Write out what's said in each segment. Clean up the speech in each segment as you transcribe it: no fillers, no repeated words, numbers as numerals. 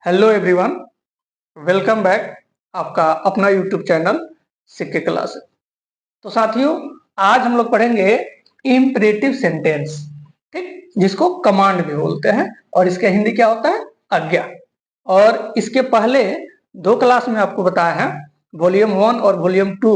Hello everyone, welcome back. आपका अपना YouTube channel सिक्के क्लास। तो साथियों, आज हम लोग पढ़ेंगे इम्परेटिव सेंटेंस, ठीक, जिसको कमांड भी बोलते हैं और इसका हिंदी क्या होता है, आज्ञा। और इसके पहले दो क्लास में आपको बताया है, वॉल्यूम 1 और वॉल्यूम 2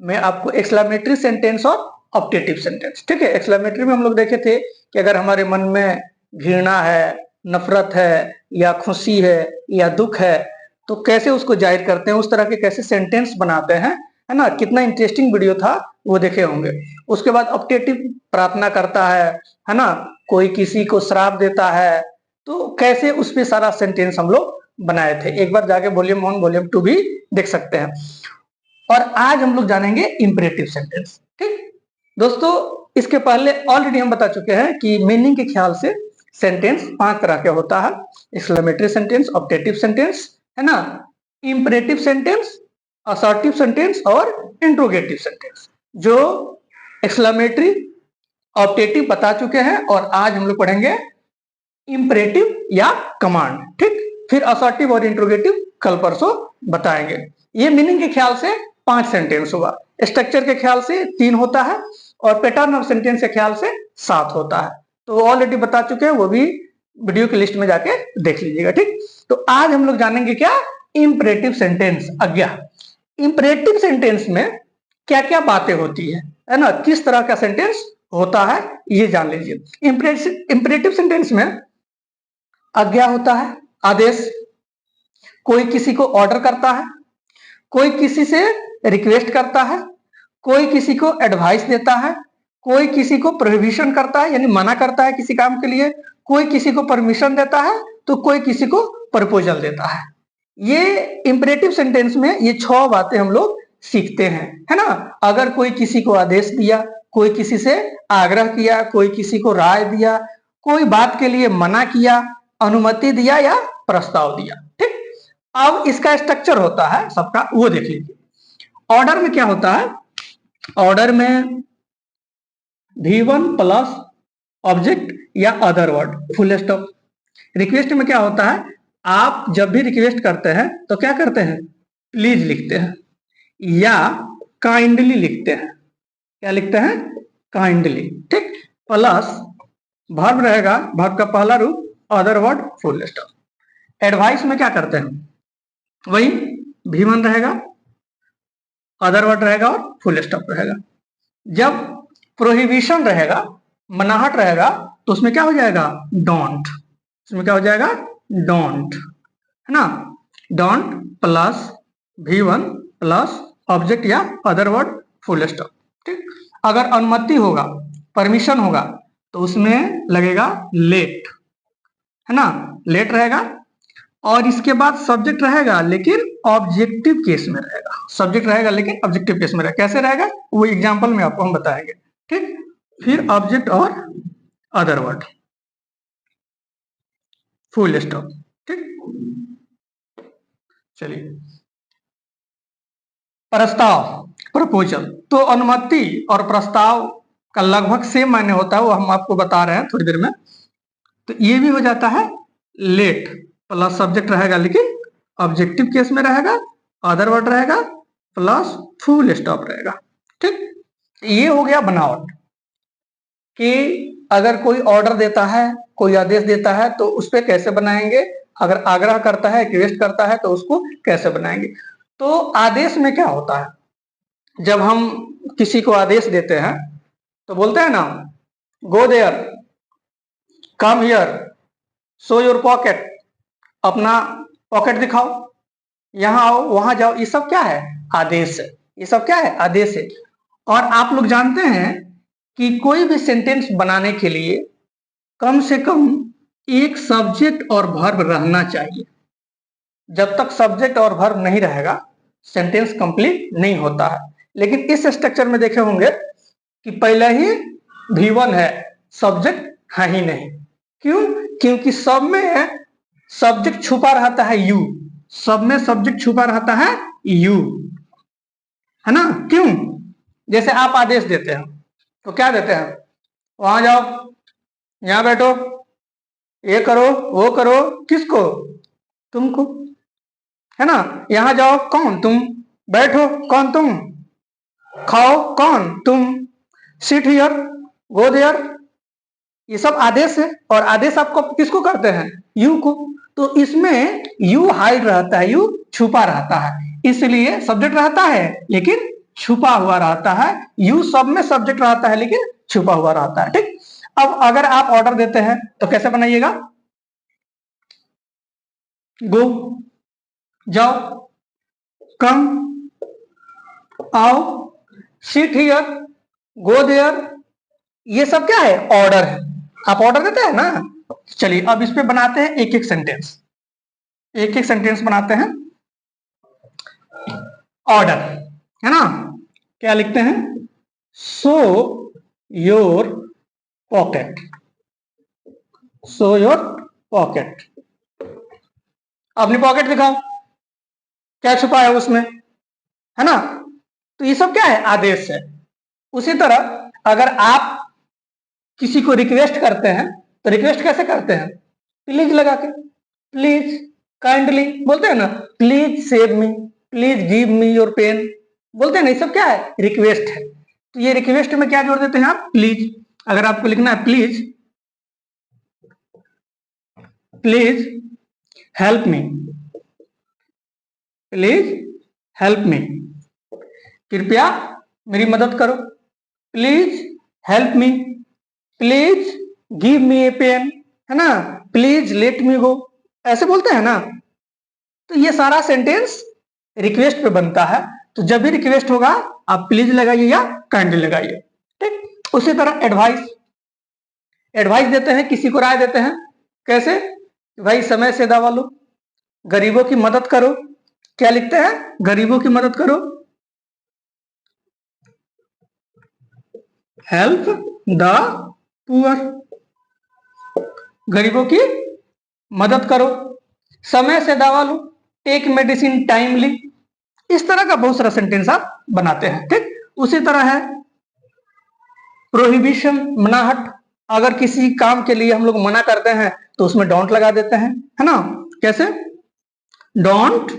में आपको एक्सक्लेमेटरी सेंटेंस और ऑब्जेक्टिव सेंटेंस, ठीक है। एक्सक्लेमेटरी में हम लोग देखे थे कि अगर हमारे मन में घृणा है, नफरत है या खुशी है या दुख है तो कैसे उसको जाहिर करते हैं, उस तरह के कैसे सेंटेंस बनाते हैं, है ना। कितना इंटरेस्टिंग वीडियो था, वो देखे होंगे। उसके बाद ऑब्जेक्टिव, प्रार्थना करता है ना, कोई किसी को श्राप देता है, तो कैसे उस पे सारा सेंटेंस हम लोग बनाए थे। एक बार जाके वॉल्यूम 1 वॉल्यूम 2 भी देख सकते हैं। और आज हम लोग जानेंगे इंपरेटिव सेंटेंस, ठीक दोस्तों। इसके पहले ऑलरेडी हम बता चुके हैं कि मीनिंग के ख्याल से सेंटेंस 5 तरह के होता है। एक्सक्लेमेटरी सेंटेंस, ऑब्जेक्टिव सेंटेंस, है ना, इंपरेटिव सेंटेंस, असर्टिव सेंटेंस और इंट्रोगेटिव सेंटेंस। जो एक्सक्लेमेटरी, ऑब्जेक्टिव बता चुके हैं और आज हम लोग पढ़ेंगे इंपरेटिव या कमांड, ठीक। फिर असर्टिव और इंट्रोगेटिव कल परसों बताएंगे। ये मीनिंग के ख्याल से 5 सेंटेंस हुआ, स्ट्रक्चर के ख्याल से 3 होता है और पैटर्न ऑफ सेंटेंस के ख्याल से 7 होता है। तो ऑलरेडी बता चुके हैं, वो भी वीडियो की लिस्ट में जाके देख लीजिएगा, ठीक। तो आज हम लोग जानेंगे क्या, इंपरेटिव सेंटेंस, आज्ञा। इंपरेटिव सेंटेंस में क्या क्या बातें होती है ना, किस तरह का सेंटेंस होता है, ये जान लीजिए। इंपरेटिव सेंटेंस में आज्ञा होता है, आदेश। कोई किसी को ऑर्डर करता है, कोई किसी से रिक्वेस्ट करता है, कोई किसी को एडवाइस देता है, कोई किसी को प्रोहिबिशन करता है यानी मना करता है किसी काम के लिए, कोई किसी को परमिशन देता है, तो कोई किसी को प्रपोजल देता है। ये इंपरेटिव सेंटेंस में ये 6 बातें हम लोग सीखते हैं, है ना। अगर कोई किसी को आदेश दिया, कोई किसी से आग्रह किया, कोई किसी को राय दिया, कोई बात के लिए मना किया, अनुमति दिया या प्रस्ताव दिया, ठीक। अब इसका स्ट्रक्चर होता है सबका, वो देख लीजिए। ऑर्डर में क्या होता है, ऑर्डर में V1 प्लस ऑब्जेक्ट या other word, full stop. Request में क्या होता है, आप जब भी रिक्वेस्ट करते हैं तो क्या करते हैं, प्लीज लिखते हैं या काइंडली लिखते हैं। क्या लिखते हैं, काइंडली, ठीक। प्लस वर्ब रहेगा, वर्ब का पहला रूप other word, full stop. Advice में क्या करते हैं, वही V1 रहेगा, अदर वर्ड रहेगा और फुल स्टॉप रहेगा। जब प्रोहिबिशन रहेगा, मनाहट रहेगा, तो उसमें क्या हो जाएगा, डोंट। उसमें क्या हो जाएगा, डोंट, है ना। Don't plus V1 plus object या अदर वर्ड, फुल स्टॉप, ठीक। अगर अनुमति होगा, परमिशन होगा, तो उसमें लगेगा लेट, है ना, लेट रहेगा। और इसके बाद सब्जेक्ट रहेगा लेकिन ऑब्जेक्टिव केस में रहेगा, सब्जेक्ट रहेगा लेकिन ऑब्जेक्टिव केस में रहेगा। कैसे रहेगा, वो एग्जांपल में आपको हम बताएंगे, ठीक। फिर ऑब्जेक्ट और अदर वर्ड, फुल स्टॉप, ठीक। चलिए, प्रस्ताव, प्रपोजल। तो अनुमति और प्रस्ताव का लगभग सेम मायने होता है, वो हम आपको बता रहे हैं थोड़ी देर में। तो ये भी हो जाता है लेट प्लस सब्जेक्ट रहेगा लेकिन ऑब्जेक्टिव केस में रहेगा, अदर वर्ड रहेगा प्लस फुल स्टॉप रहेगा, ठीक। ये हो गया बनावट कि अगर कोई ऑर्डर देता है, कोई आदेश देता है तो उस पर कैसे बनाएंगे, अगर आग्रह करता है, रिक्वेस्ट करता है तो उसको कैसे बनाएंगे। तो आदेश में क्या होता है, जब हम किसी को आदेश देते हैं तो बोलते हैं ना, go there, come here, show your pocket, अपना पॉकेट दिखाओ, यहां आओ, वहां जाओ। ये सब क्या है, आदेश है। ये सब क्या है, आदेश है। और आप लोग जानते हैं कि कोई भी सेंटेंस बनाने के लिए कम से कम एक सब्जेक्ट और वर्ब रहना चाहिए। जब तक सब्जेक्ट और वर्ब नहीं रहेगा सेंटेंस कंप्लीट नहीं होता है। लेकिन इस स्ट्रक्चर में देखे होंगे कि पहले ही V1 है, सब्जेक्ट है ही नहीं। क्यों, क्योंकि सब में सब्जेक्ट छुपा रहता है यू, सब में सब्जेक्ट छुपा रहता है यू, है ना। क्यों, जैसे आप आदेश देते हैं तो क्या देते हैं, वहां जाओ, यहां बैठो, ये करो, वो करो, किसको, तुमको, है ना। यहां जाओ कौन, तुम। बैठो कौन, तुम। खाओ कौन, तुम। सिट हियर, गो देयर, ये सब आदेश है। और आदेश आपको किसको करते हैं, यू को। तो इसमें यू हाइड रहता है, यू छुपा रहता है, इसलिए सब्जेक्ट रहता है लेकिन छुपा हुआ रहता है। यू सब में सब्जेक्ट रहता है लेकिन छुपा हुआ रहता है, ठीक। अब अगर आप ऑर्डर देते हैं तो कैसे बनाइएगा, गो, जाओ, कम, आओ, सिट हियर, गो देयर, ये सब क्या है, ऑर्डर है। आप ऑर्डर देते हैं ना। चलिए अब इस पे बनाते हैं एक एक सेंटेंस, एक एक सेंटेंस बनाते हैं। ऑर्डर, है ना। क्या लिखते हैं, so your pocket, so your pocket. अपनी पॉकेट दिखाओ, क्या छुपा है उसमें, है ना। तो ये सब क्या है, आदेश है। उसी तरह अगर आप किसी को रिक्वेस्ट करते हैं तो रिक्वेस्ट कैसे करते हैं, प्लीज लगा के, प्लीज, काइंडली बोलते हैं ना, please save me, please give me your pen, बोलते हैं ना। ये सब क्या है, रिक्वेस्ट है। तो ये रिक्वेस्ट में क्या जोड़ देते हैं आप, प्लीज। अगर आपको लिखना है please, please help me, please help me, कृपया मेरी मदद करो, please help me, please give me a pen, है ना, प्लीज लेट मी गो, ऐसे बोलते हैं ना। तो ये सारा सेंटेंस रिक्वेस्ट पे बनता है। तो जब भी रिक्वेस्ट होगा आप प्लीज लगाइए या काइंडली लगाइए, ठीक। उसी तरह एडवाइस, एडवाइस देते हैं, किसी को राय देते हैं, कैसे, भाई समय से दवा लो, गरीबों की मदद करो। क्या लिखते हैं, गरीबों की मदद करो, हेल्प द पुअर, गरीबों की मदद करो। समय से दवा लो, टेक मेडिसिन टाइमली। इस तरह का बहुत सारा सेंटेंस आप बनाते हैं, ठीक। उसी तरह है प्रोहिबिशन, मनाहट। अगर किसी काम के लिए हम लोग मना करते हैं तो उसमें डोंट लगा देते हैं, है ना। कैसे, don't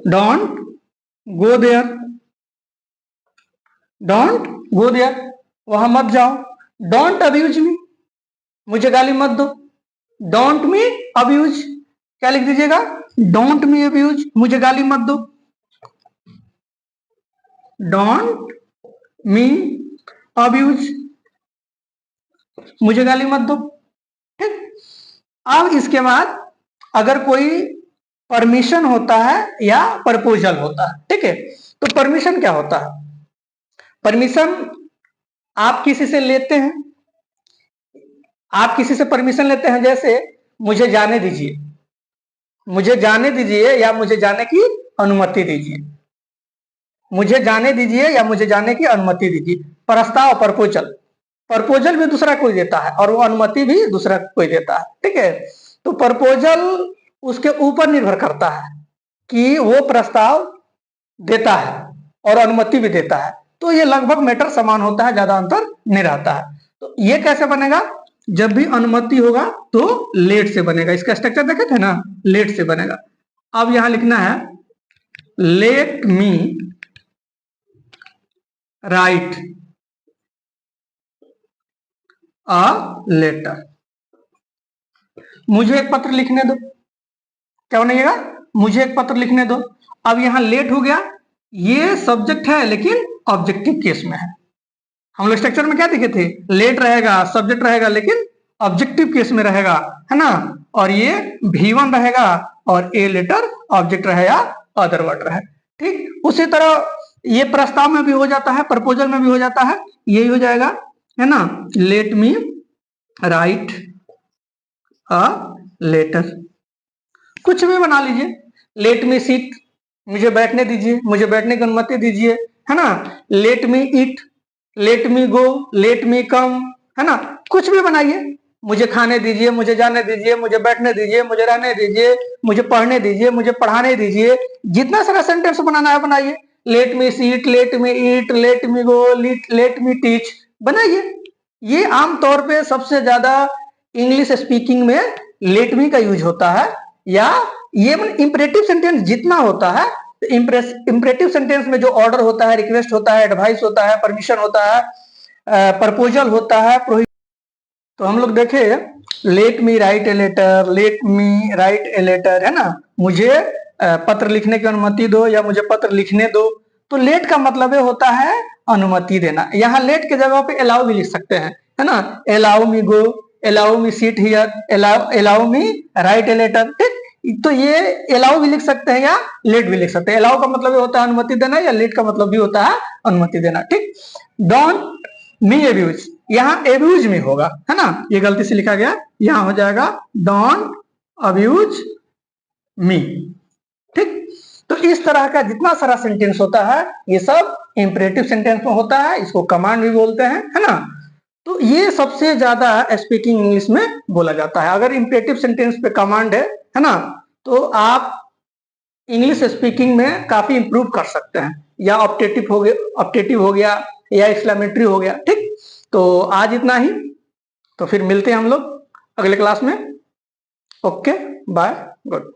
don't go there, don't go there, वहां मत जाओ। डोंट अब्यूज मी, मुझे गाली मत दो। डोंट मी अब्यूज, क्या लिख दीजिएगा, डोंट मी अब्यूज, मुझे गाली मत दो। डोंट मी अब्यूज, मुझे गाली मत दो, ठीक। अब इसके बाद अगर कोई परमिशन होता है या प्रपोजल होता है, ठीक है। तो परमिशन क्या होता है, परमिशन आप किसी से लेते हैं, आप किसी से परमिशन लेते हैं, जैसे मुझे जाने दीजिए, मुझे जाने दीजिए या मुझे जाने की अनुमति दीजिए, मुझे जाने दीजिए या मुझे जाने की अनुमति दीजिए। प्रस्ताव, प्रपोजल, प्रपोजल भी दूसरा कोई देता है और वो अनुमति भी दूसरा कोई देता है, ठीक है। तो प्रपोजल उसके ऊपर निर्भर करता है कि वो प्रस्ताव देता है और अनुमति भी देता है। तो ये लगभग मैटर समान होता है, ज्यादा अंतर नहीं रहता है। तो ये कैसे बनेगा, जब भी अनुमति होगा तो लेट से बनेगा। इसका स्ट्रक्चर देखे थे ना, लेट से बनेगा। अब यहां लिखना है let me write a letter, मुझे एक पत्र लिखने दो। क्या बनेगा, मुझे एक पत्र लिखने दो। अब यहां लेट हो गया, ये सब्जेक्ट है लेकिन ऑब्जेक्टिव केस में है। हम लोग स्ट्रक्चर में क्या देखे थे, लेट रहेगा, सब्जेक्ट रहेगा लेकिन ऑब्जेक्टिव केस में रहेगा, है ना। और ये V1 रहेगा और ए लेटर ऑब्जेक्ट रहे या अदर वर्ड रहे, ठीक। उसी तरह ये प्रस्ताव में भी हो जाता है, प्रपोजल में भी हो जाता है, यही हो जाएगा, है ना। Let me write a letter, कुछ भी बना लीजिए। लेट मी सीट, मुझे बैठने दीजिए, मुझे बैठने की अनुमति दीजिए, है ना। Let me eat, let me go, let मी कम, है ना। कुछ भी बनाइए, मुझे खाने दीजिए, मुझे जाने दीजिए, मुझे बैठने दीजिए, मुझे रहने दीजिए, मुझे पढ़ने दीजिए, मुझे पढ़ाने दीजिए। जितना सारा सेंटेंस बनाना है बनाइए। Let me sit, let me eat, let me go, let me teach, बनाइए। ये आमतौर पे सबसे ज्यादा इंग्लिश स्पीकिंग में लेट मी का यूज होता है, या ये इंपरेटिव सेंटेंस जितना होता है, इंपरेटिव सेंटेंस में जो ऑर्डर होता है, रिक्वेस्ट होता है, एडवाइस होता है, परमिशन होता है, प्रपोजल होता है, तो हम लोग देखे let me write a letter, let me write a letter, है ना, मुझे पत्र लिखने की अनुमति दो या मुझे पत्र लिखने दो। तो लेट का मतलब होता है अनुमति देना। यहाँ लेट के जगह पे अलाउ भी लिख सकते हैं, है ना, allow me go, allow me sit here, allow me write a letter. ठीक, तो ये अलाउ भी लिख सकते हैं या लेट भी लिख सकते हैं। अलाउ का मतलब होता है अनुमति देना, या लेट का मतलब भी होता है अनुमति देना। ठीक, डोंट मी एब्यूज, यहाँ एब्यूज में होगा, है ना, ये गलती से लिखा गया, यहाँ हो जाएगा डोंट अब्यूज मी। ठीक, तो इस तरह का जितना सारा सेंटेंस होता है ये सब इंपरेटिव सेंटेंस में होता है, इसको कमांड भी बोलते हैं, है ना। तो ये सबसे ज्यादा स्पीकिंग इंग्लिश में बोला जाता है। अगर इंपरेटिव सेंटेंस पे कमांड है ना, तो आप इंग्लिश स्पीकिंग में काफी इंप्रूव कर सकते हैं, या ऑप्टेटिव हो गया या एक्सक्लेमेटरी हो गया। ठीक, तो आज इतना ही, तो फिर मिलते हैं हम लोग अगले क्लास में। Okay, bye, good.